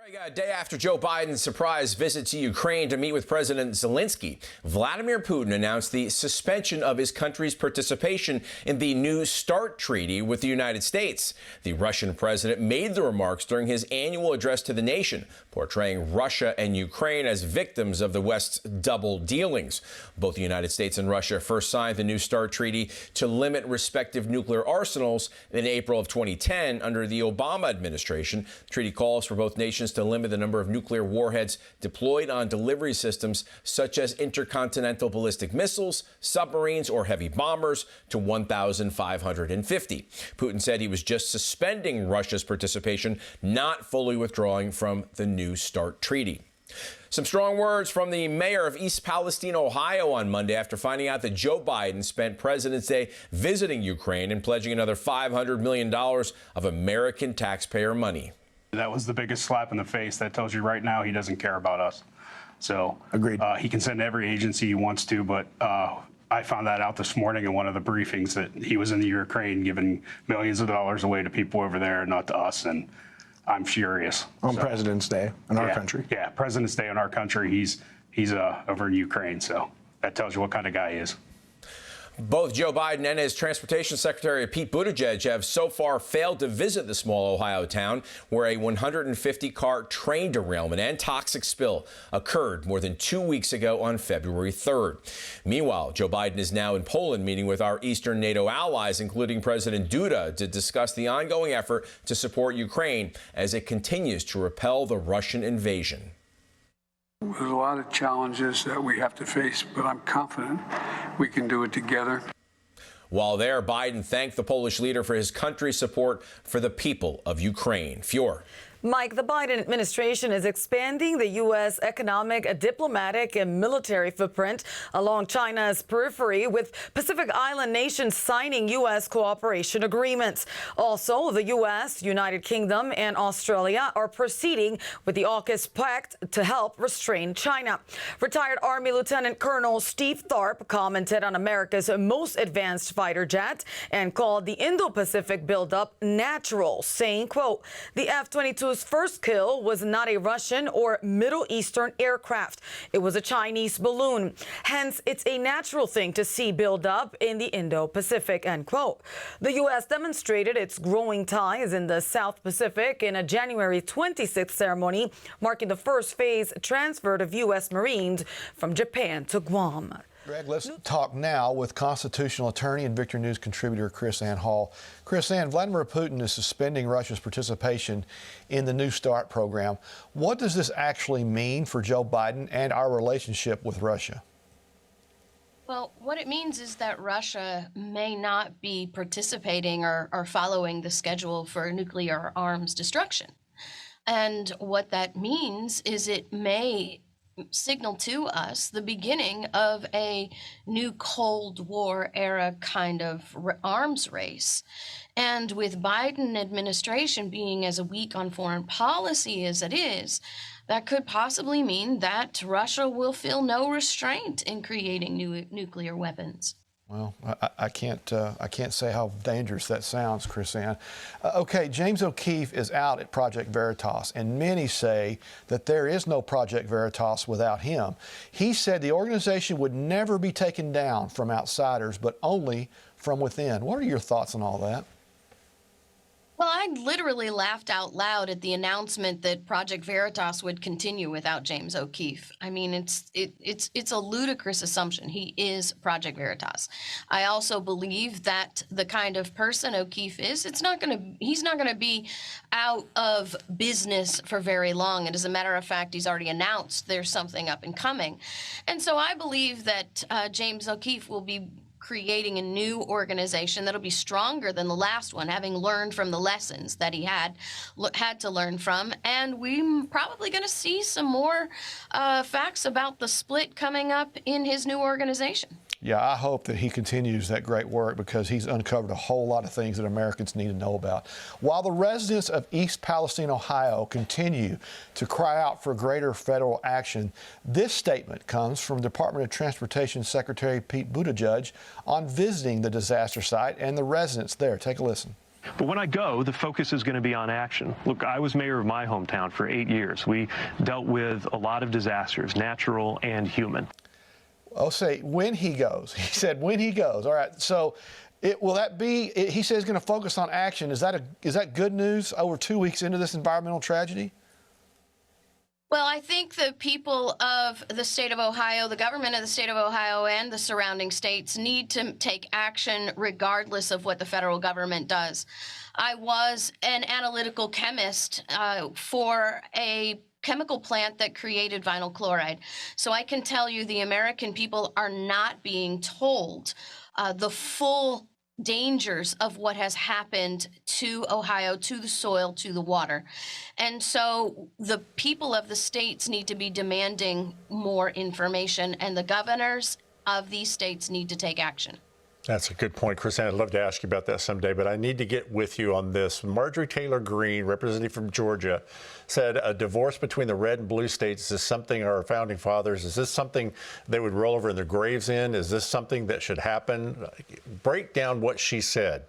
A day after Joe Biden's surprise visit to Ukraine to meet with President Zelensky, Vladimir Putin announced the suspension of his country's participation in the New START treaty with the United States. The Russian president made the remarks during his annual address to the nation, portraying Russia and Ukraine as victims of the West's double dealings. Both the United States and Russia first signed the New START treaty to limit respective nuclear arsenals in April of 2010 under the Obama administration. The treaty calls for both nations to limit the number of nuclear warheads deployed on delivery systems such as intercontinental ballistic missiles, submarines, or heavy bombers to 1,550. Putin said he was just suspending Russia's participation, not fully withdrawing from the New START treaty. Some strong words from the mayor of East Palestine, Ohio on Monday after finding out that Joe Biden spent President's Day visiting Ukraine and pledging another $500 million of American taxpayer money. That was the biggest slap in the face. That tells you right now he doesn't care about us. So agreed. He can send every agency he wants to, but I found that out this morning in one of the briefings that he was in the Ukraine giving millions of dollars away to people over there, not to us. And I'm furious. On President's Day in our country. Yeah, President's Day in our country. He's over in Ukraine. So that tells you what kind of guy he is. Both Joe Biden and his transportation secretary Pete Buttigieg have so far failed to visit the small Ohio town where a 150-car train derailment and toxic spill occurred more than 2 weeks ago on February 3rd. Meanwhile, Joe Biden is now in Poland meeting with our eastern NATO allies, including President Duda, to discuss the ongoing effort to support Ukraine as it continues to repel the Russian invasion. There's a lot of challenges that we have to face, but I'm confident we can do it together. While there, Biden thanked the Polish leader for his country's support for the people of Ukraine. Fior. Mike, the Biden administration is expanding the U.S. economic, diplomatic, and military footprint along China's periphery, with Pacific Island nations signing U.S. cooperation agreements. Also, the U.S., United Kingdom, and Australia are proceeding with the AUKUS Pact to help restrain China. Retired Army Lieutenant Colonel Steve Tharp commented on America's most advanced fighter jet and called the Indo-Pacific buildup natural, saying, quote, the F-22's first kill was not a Russian or Middle Eastern aircraft. It was a Chinese balloon. Hence, it's a natural thing to see buildup in the Indo-Pacific, end quote. The U.S. demonstrated its growing ties in the South Pacific in a January 26th ceremony, marking the first phase transfer of U.S. Marines from Japan to Guam. Greg, let's talk now with constitutional attorney and Victor News contributor KrisAnne Hall. KrisAnne, Vladimir Putin is suspending Russia's participation in the New START program. What does this actually mean for Joe Biden and our relationship with Russia? Well, what it means is that Russia may not be participating or following the schedule for nuclear arms destruction. And what that means is it may signal to us the beginning of a new Cold War era kind of arms race. And with Biden administration being as weak on foreign policy as it is, that could possibly mean that Russia will feel no restraint in creating new nuclear weapons. Well, I can't say how dangerous that sounds, KrisAnne. Okay, James O'Keefe is out at Project Veritas, and many say that there is no Project Veritas without him. He said the organization would never be taken down from outsiders, but only from within. What are your thoughts on all that? Well, I literally laughed out loud at the announcement that Project Veritas would continue without James O'Keefe. I mean, it's a ludicrous assumption. He is Project Veritas. I also believe that the kind of person O'Keefe is, he's not going to be out of business for very long. And as a matter of fact, he's already announced there's something up and coming. And so I believe that James O'Keefe will be creating a new organization that'll be stronger than the last one, having learned from the lessons that he had to learn from. And we're probably going to see some more facts about the split coming up in his new organization. Yeah, I hope that he continues that great work because he's uncovered a whole lot of things that Americans need to know about. While the residents of East Palestine, Ohio continue to cry out for greater federal action, this statement comes from Department of Transportation Secretary Pete Buttigieg on visiting the disaster site and the residents there. Take a listen. But when I go, the focus is going to be on action. Look, I was mayor of my hometown for 8 years. We dealt with a lot of disasters, natural and human. I'll say when he goes. He said when he goes. All right. So will that be, he says he's going to focus on action. Is that good news over 2 weeks into this environmental tragedy? Well, I think the people of the state of Ohio, the government of the state of Ohio and the surrounding states need to take action regardless of what the federal government does. I was an analytical chemist for a chemical plant that created vinyl chloride. So I can tell you the American people are not being told the full dangers of what has happened to Ohio, to the soil, to the water. And so the people of the states need to be demanding more information, and the governors of these states need to take action. That's a good point, Chris. I'd love to ask you about that someday, but I need to get with you on this. Marjorie Taylor Greene, representative from Georgia, said a divorce between the red and blue states is something our founding fathers, is this something they would roll over in their graves in? Is this something that should happen? Break down what she said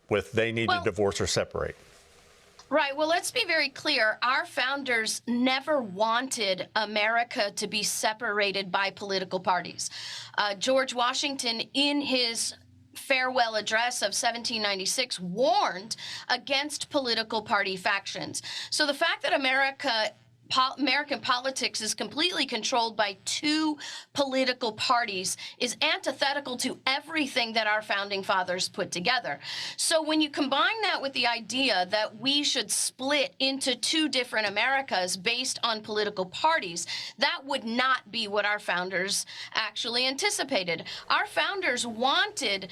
with they need to divorce or separate. Right. Well, let's be very clear. Our founders never wanted America to be separated by political parties. George Washington, in his farewell address of 1796, warned against political party factions. So the fact that American politics is completely controlled by two political parties is antithetical to everything that our founding fathers put together. So when you combine that with the idea that we should split into two different Americas based on political parties, that would not be what our founders actually anticipated. Our founders wanted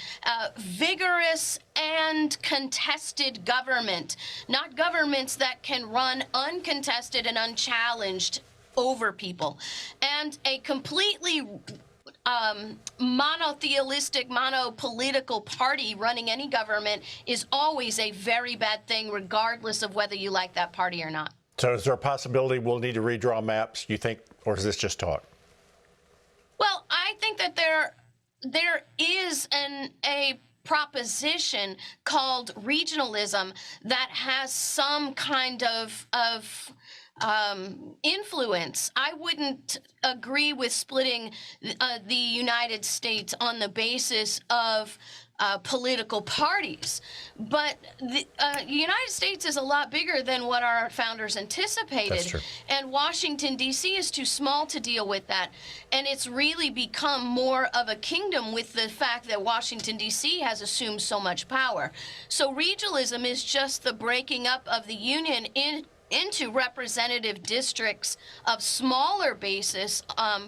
vigorous and contested government, not governments that can run uncontested and unchallenged over people. And a completely monotheistic, monopolitical party running any government is always a very bad thing, regardless of whether you like that party or not. So is there a possibility we'll need to redraw maps, you think, or is this just talk? Well, I think that there is a proposition called regionalism that has some kind of influence. I wouldn't agree with splitting the United States on the basis of political parties. But the United States is a lot bigger than what our founders anticipated. That's true. And Washington, D.C. is too small to deal with that. And it's really become more of a kingdom with the fact that Washington, D.C. has assumed so much power. So regionalism is just the breaking up of the Union into representative districts of smaller basis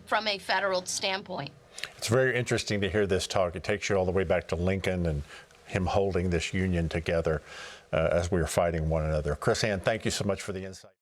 from a federal standpoint. It's very interesting to hear this talk. It takes you all the way back to Lincoln and him holding this union together as we were fighting one another. Chris Ann, thank you so much for the insight.